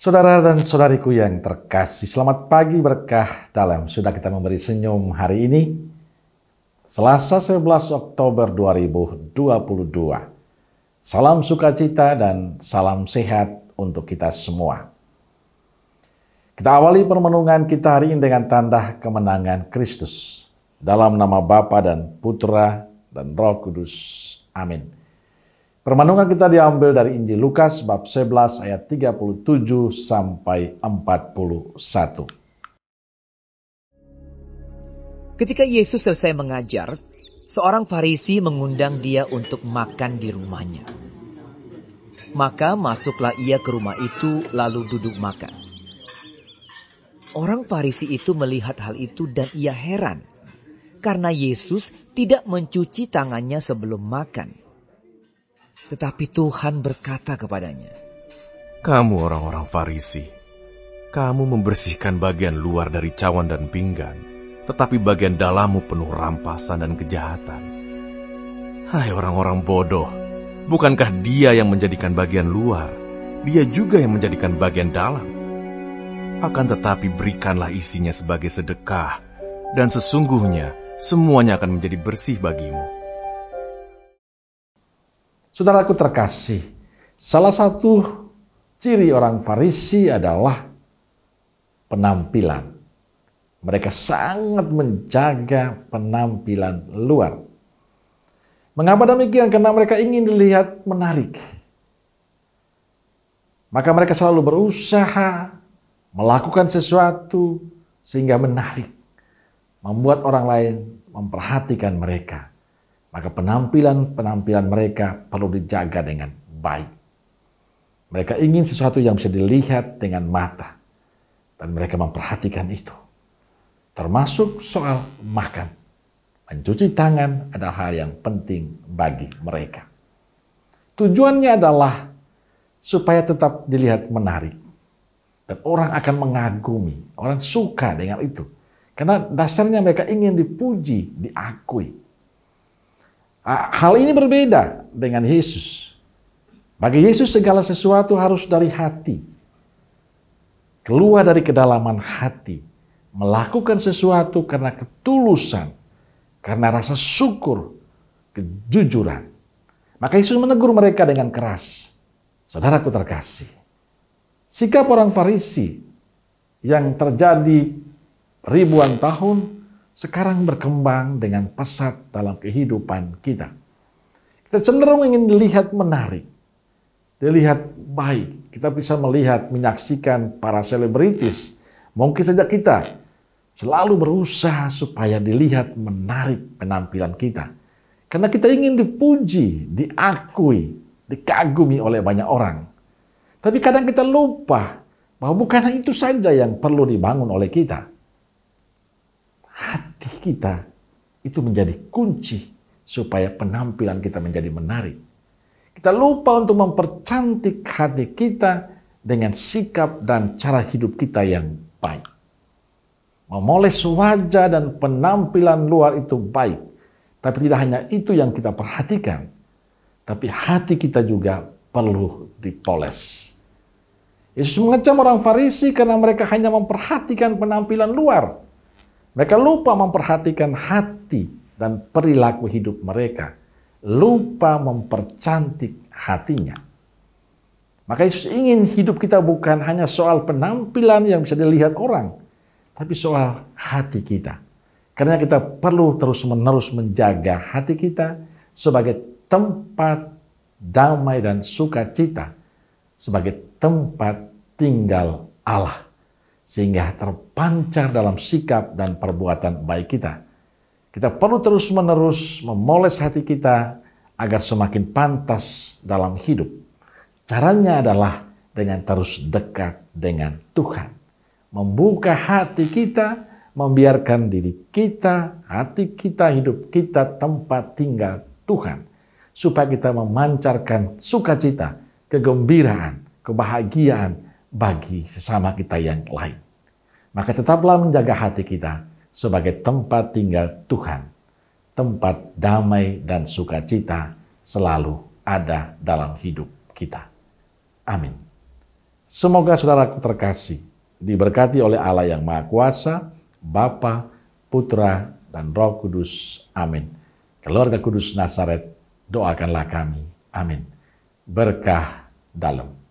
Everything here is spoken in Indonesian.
Saudara dan saudariku yang terkasih, selamat pagi berkah dalam sudah kita memberi senyum hari ini. Selasa 11 Oktober 2022. Salam sukacita dan salam sehat untuk kita semua. Kita awali permenungan kita hari ini dengan tanda kemenangan Kristus. Dalam nama Bapa dan Putra dan Roh Kudus. Amin. Permenungan kita diambil dari Injil Lukas bab 11 ayat 37 sampai 41. Ketika Yesus selesai mengajar, seorang Farisi mengundang dia untuk makan di rumahnya. Maka masuklah ia ke rumah itu lalu duduk makan. Orang Farisi itu melihat hal itu dan ia heran, karena Yesus tidak mencuci tangannya sebelum makan. Tetapi Tuhan berkata kepadanya, "Kamu orang-orang Farisi, kamu membersihkan bagian luar dari cawan dan pinggan, tetapi bagian dalammu penuh rampasan dan kejahatan. Hai orang-orang bodoh, bukankah Dia yang menjadikan bagian luar, Dia juga yang menjadikan bagian dalam? Akan tetapi berikanlah isinya sebagai sedekah, dan sesungguhnya semuanya akan menjadi bersih bagimu." Saudaraku terkasih, salah satu ciri orang Farisi adalah penampilan. Mereka sangat menjaga penampilan luar. Mengapa demikian? Karena mereka ingin dilihat menarik. Maka mereka selalu berusaha melakukan sesuatu sehingga menarik, membuat orang lain memperhatikan mereka. Maka penampilan mereka perlu dijaga dengan baik. Mereka ingin sesuatu yang bisa dilihat dengan mata. Dan mereka memperhatikan itu. Termasuk soal makan. Mencuci tangan adalah hal yang penting bagi mereka. Tujuannya adalah supaya tetap dilihat menarik. Dan orang akan mengagumi. Orang suka dengan itu. Karena dasarnya mereka ingin dipuji, diakui. Hal ini berbeda dengan Yesus. Bagi Yesus segala sesuatu harus dari hati. Keluar dari kedalaman hati. Melakukan sesuatu karena ketulusan. Karena rasa syukur. Kejujuran. Maka Yesus menegur mereka dengan keras. Saudaraku terkasih. Sikap orang Farisi yang terjadi ribuan tahun sekarang berkembang dengan pesat dalam kehidupan kita. Kita cenderung ingin dilihat menarik, dilihat baik. Kita bisa melihat, menyaksikan para selebritis. Mungkin saja kita selalu berusaha supaya dilihat menarik penampilan kita. Karena kita ingin dipuji, diakui, dikagumi oleh banyak orang. Tapi kadang kita lupa bahwa bukan itu saja yang perlu dibangun oleh kita. Hati kita itu menjadi kunci supaya penampilan kita menjadi menarik. Kita lupa untuk mempercantik hati kita dengan sikap dan cara hidup kita yang baik. Memoles wajah dan penampilan luar itu baik. Tapi tidak hanya itu yang kita perhatikan. Tapi hati kita juga perlu dipoles. Yesus mengecam orang Farisi karena mereka hanya memperhatikan penampilan luar. Mereka lupa memperhatikan hati dan perilaku hidup mereka. Lupa mempercantik hatinya. Maka Yesus ingin hidup kita bukan hanya soal penampilan yang bisa dilihat orang. Tapi soal hati kita. Karena kita perlu terus-menerus menjaga hati kita sebagai tempat damai dan sukacita. Sebagai tempat tinggal Allah. Sehingga terpancar dalam sikap dan perbuatan baik kita. Kita perlu terus-menerus memoles hati kita agar semakin pantas dalam hidup. Caranya adalah dengan terus dekat dengan Tuhan. Membuka hati kita, membiarkan diri kita, hati kita, hidup kita, tempat tinggal Tuhan. Supaya kita memancarkan sukacita, kegembiraan, kebahagiaan, bagi sesama kita yang lain. Maka tetaplah menjaga hati kita sebagai tempat tinggal Tuhan. Tempat damai dan sukacita selalu ada dalam hidup kita. Amin. Semoga saudaraku terkasih, diberkati oleh Allah yang Maha Kuasa, Bapa, Putra, dan Roh Kudus. Amin. Keluarga Kudus Nazaret, doakanlah kami. Amin. Berkah dalam.